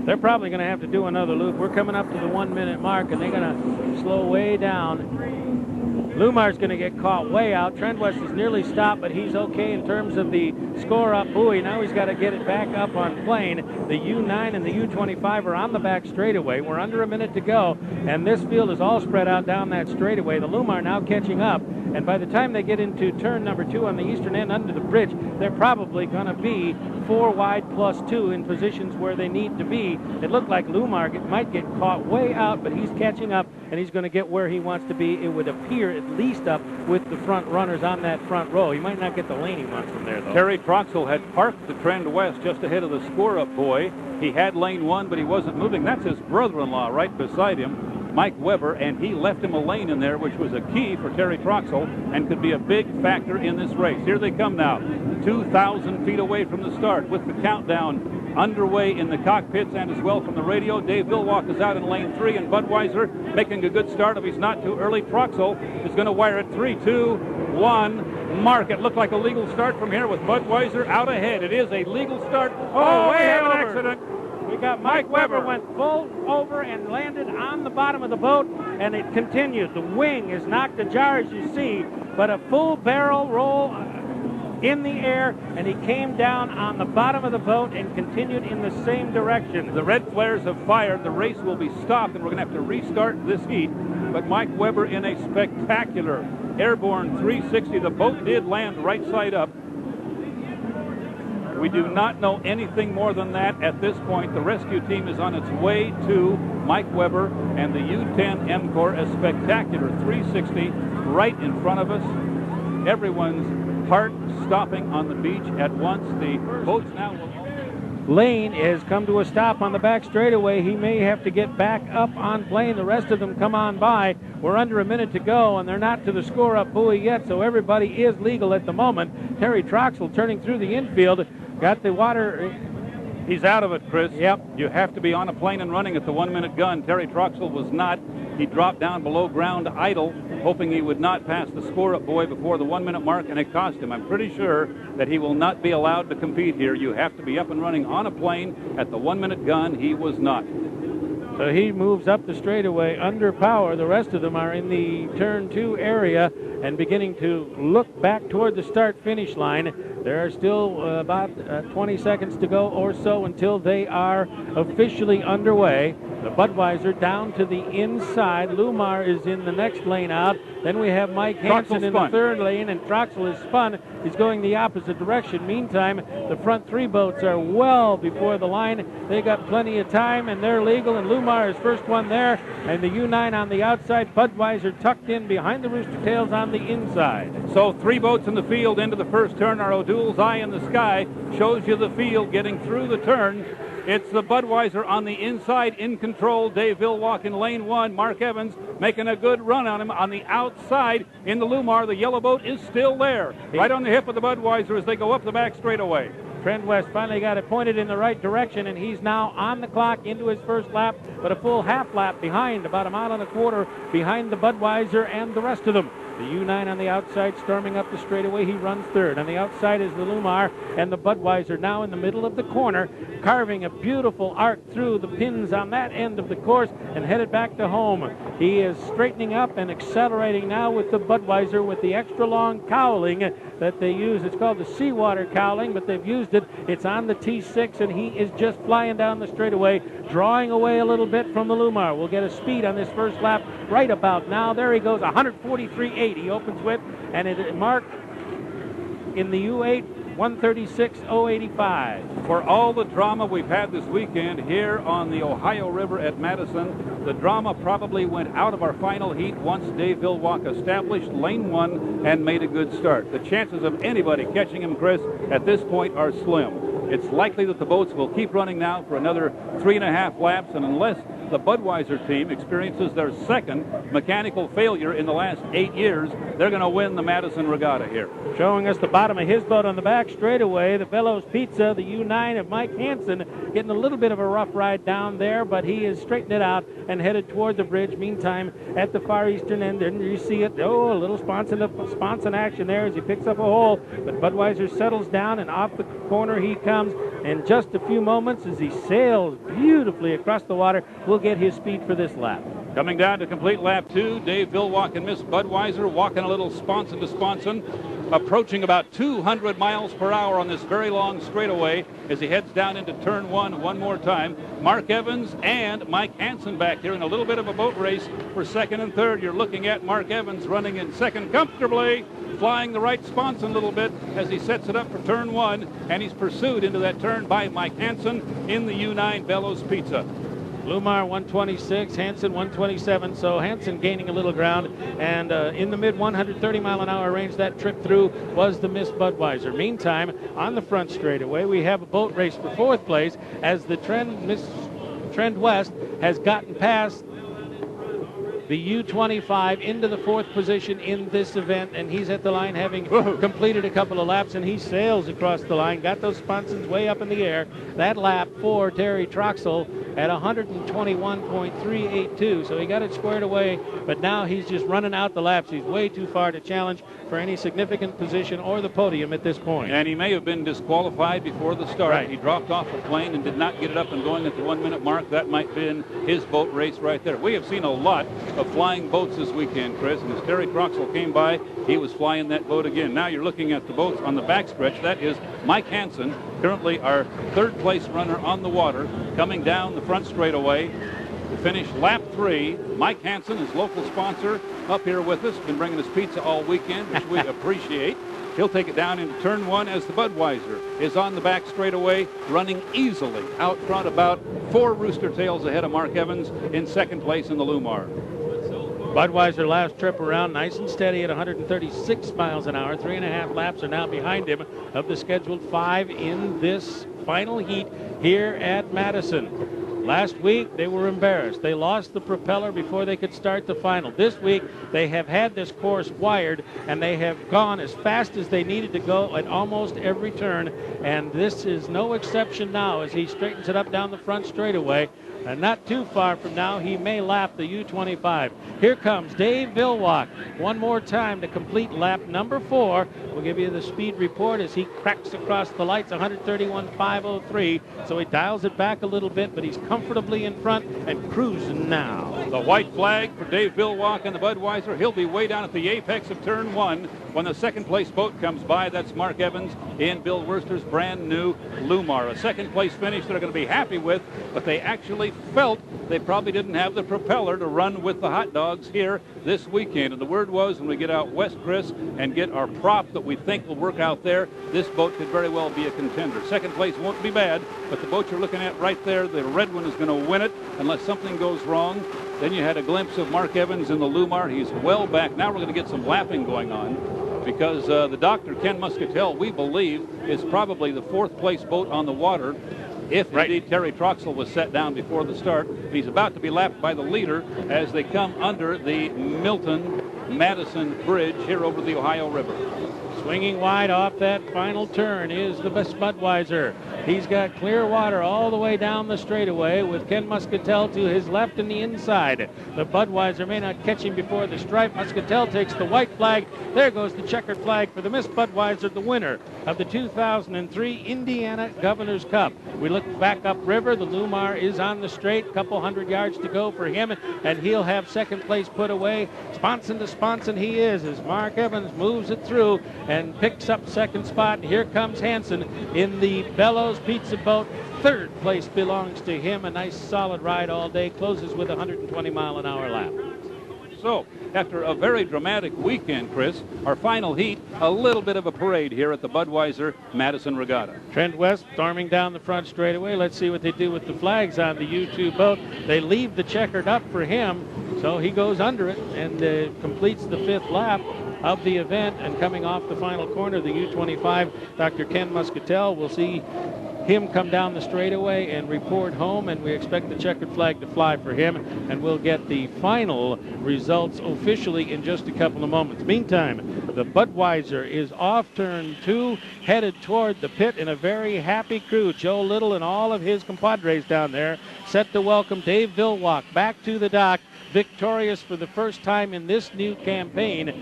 They're probably going to have to do another loop. We're coming up to the 1 minute mark, and they're going to slow way down. Lumar's going to get caught way out. Trent West is nearly stopped, but he's okay in terms of the score-up buoy. Now he's got to get it back up on plane. The U9 and the U25 are on the back straightaway. We're under a minute to go, and this field is all spread out down that straightaway. The Lumar now catching up, and by the time they get into turn number 2 on the eastern end under the bridge, they're probably going to be 4 wide plus 2 in positions where they need to be. It looked like Lumar might get caught way out, but he's catching up, and he's going to get where he wants to be. It would appear at least up with the front runners on that front row. He might not get the lane he wants from there, though. Terry Troxell had parked the Trend West just ahead of the score-up buoy. He had lane 1, but he wasn't moving. That's his brother-in-law right beside him, Mike Weber, and he left him a lane in there, which was a key for Terry Troxell and could be a big factor in this race. Here they come now, 2,000 feet away from the start with the countdown underway in the cockpits and as well from the radio. Dave Villwalk is out in lane 3, and Budweiser making a good start. If he's not too early, Troxell is going to wire it. 3, 2, 1, mark. It looked like a legal start from here with Budweiser out ahead. It is a legal start. Oh, we have an accident. We got Mike Weber went full over and landed on the bottom of the boat, and it continued. The wing is knocked ajar, as you see, but a full barrel roll in the air, and he came down on the bottom of the boat and continued in the same direction. The red flares have fired. The race will be stopped, and we're going to have to restart this heat. But Mike Weber in a spectacular airborne 360. The boat did land right side up. We do not know anything more than that at this point. The rescue team is on its way to Mike Weber and the U10 Emcor. A spectacular 360 right in front of us. Everyone's heart stopping on the beach at once. The boats now will... Lane has come to a stop on the back straightaway. He may have to get back up on plane. The rest of them come on by. We're under a minute to go, and they're not to the score-up buoy yet, so everybody is legal at the moment. Terry Troxell turning through the infield. Got the water. He's out of it, Chris. Yep. You have to be on a plane and running at the 1 minute gun. Terry Troxell was not. He dropped down below ground idle, hoping he would not pass the score-up buoy before the 1 minute mark, and it cost him. I'm pretty sure that he will not be allowed to compete here. You have to be up and running on a plane at the 1 minute gun. He was not. So he moves up the straightaway under power. The rest of them are in the turn 2 area and beginning to look back toward the start-finish line. There are still about 20 seconds to go or so until they are officially underway. The Budweiser down to the inside. Lumar is in the next lane out. Then we have Mike Hansen in the third lane, and Troxell is spun. He's going the opposite direction. Meantime, the front 3 boats are well before the line. They got plenty of time, and they're legal, and Lumar is first one there, and the U9 on the outside. Budweiser tucked in behind the Rooster Tails on the inside. So 3 boats in the field into the first turn. Our O'Doul's eye in the sky shows you the field getting through the turn. It's the Budweiser on the inside in control. Dave Villwalk in lane 1. Mark Evans making a good run on him on the outside in the Lumar. The yellow boat is still there, right on the hip of the Budweiser as they go up the back straightaway. Trent West finally got it pointed in the right direction, and he's now on the clock into his first lap, but a full half lap behind, about 1.25 miles behind the Budweiser and the rest of them. The U9 on the outside storming up the straightaway. He runs third. On the outside is the Lumar, and the Budweiser now in the middle of the corner, carving a beautiful arc through the pins on that end of the course and headed back to home. He is straightening up and accelerating now with the Budweiser with the extra long cowling that they use. It's called the seawater cowling, but they've used it. It's on the T6, and he is just flying down the straightaway, drawing away a little bit from the Lumar. We'll get a speed on this first lap right about now. There he goes, 143.8 he opens with, and it marked in the U8 136.085. For all the drama we've had this weekend here on the Ohio River at Madison, the drama probably went out of our final heat once Dave Villwalk established lane 1 and made a good start. The chances of anybody catching him, Chris, at this point are slim. It's likely that the boats will keep running now for another 3.5 laps, and unless the Budweiser team experiences their second mechanical failure in the last 8 years, they're going to win the Madison Regatta here. Showing us the bottom of his boat on the back straightaway, the Bellows Pizza, the U9 of Mike Hansen, getting a little bit of a rough ride down there, but he is straightening it out and headed toward the bridge. Meantime, at the far eastern end, and you see it, a little sponson action there as he picks up a hole, but Budweiser settles down, and off the corner he comes. comes in just a few moments as he sails beautifully across the water. We'll get his speed for this lap. Coming down to complete lap 2, Dave Villwock and Miss Budweiser walking a little sponson to sponson, approaching about 200 miles per hour on this very long straightaway as he heads down into turn 1 one more time. Mark Evans and Mike Hansen back here in a little bit of a boat race for second and third. You're looking at Mark Evans running in second comfortably, flying the right sponson a little bit as he sets it up for turn 1, and he's pursued into that turn by Mike Hansen in the U9 Bellows Pizza. Lumar 126, Hansen 127, so Hansen gaining a little ground, and in the mid 130 mile an hour range that trip through was the Miss Budweiser. Meantime, on the front straightaway, we have a boat race for fourth place as the Trend West has gotten past the U25 into the fourth position in this event, and he's at the line having completed a couple of laps, and he sails across the line, got those sponsons way up in the air. That lap for Terry Troxel at 121.382, so he got it squared away, but now he's just running out the laps. He's way too far to challenge for any significant position or the podium at this point. And he may have been disqualified before the start. Right. He dropped off the plane and did not get it up and going at the 1 minute mark. That might have been his boat race right there. We have seen a lot of flying boats this weekend, Chris, and as Terry Troxel came by, he was flying that boat again. Now you're looking at the boats on the backstretch. That is Mike Hansen, currently our third place runner on the water, coming down the front straightaway to finish lap 3. Mike Hansen, his local sponsor, up here with us, been bringing us pizza all weekend, which we appreciate. He'll take it down into turn 1 as the Budweiser is on the back straightaway, running easily out front, about 4 rooster tails ahead of Mark Evans in second place in the Lumar. Budweiser last trip around nice and steady at 136 miles an hour. 3.5 laps are now behind him of the scheduled 5 in this final heat here at Madison. Last week, they were embarrassed. They lost the propeller before they could start the final. This week, they have had this course wired, and they have gone as fast as they needed to go at almost every turn, and this is no exception now as he straightens it up down the front straightaway. And not too far from now, he may lap the U25. Here comes Dave Villwock one more time to complete lap number 4. We'll give you the speed report as he cracks across the lights, 131.503. So he dials it back a little bit, but he's comfortably in front and cruising now. The white flag for Dave Villwock and the Budweiser. He'll be way down at the apex of turn 1 when the second place boat comes by. That's Mark Evans in Bill Wurster's brand new Lumar. A second place finish they're going to be happy with, but they actually felt they probably didn't have the propeller to run with the hot dogs here this weekend. And the word was, when we get out west, Chris, and get our prop that we think will work out there, this boat could very well be a contender. Second place won't be bad, but the boat you're looking at right there, the red one, is going to win it unless something goes wrong. Then you had a glimpse of Mark Evans in the Lumar. He's well back. Now we're going to get some lapping going on, because the doctor, Ken Muscatel, we believe, is probably the fourth place boat on the water, if indeed Terry Troxel was set down before the start. He's about to be lapped by the leader as they come under the Milton-Madison Bridge here over the Ohio River. Swinging wide off that final turn is the Miss Budweiser. He's got clear water all the way down the straightaway with Ken Muscatel to his left and the inside. The Budweiser may not catch him before the stripe. Muscatel takes the white flag. There goes the checkered flag for the Miss Budweiser, the winner of the 2003 Indiana Governor's Cup. We look back upriver. The Lumar is on the straight. Couple hundred yards to go for him, and he'll have second place put away. Sponson to sponson he is as Mark Evans moves it through and picks up second spot. Here comes Hansen in the Bellows Pizza boat. Third place belongs to him. A nice solid ride all day. Closes with a 120 mile an hour lap. So, after a very dramatic weekend, Chris, our final heat, a little bit of a parade here at the Budweiser Madison Regatta. Trend West storming down the front straightaway. Let's see what they do with the flags on the U2 boat. They leave the checkered up for him, so he goes under it and completes the 5th lap of the event. And coming off the final corner, the U25, Dr. Ken Muscatel, will see him come down the straightaway and report home, and we expect the checkered flag to fly for him, and we'll get the final results officially in just a couple of moments. Meantime, the Budweiser is off turn 2, headed toward the pit in a very happy crew. Joe Little and all of his compadres down there set to welcome Dave Villwock back to the dock, victorious for the first time in this new campaign.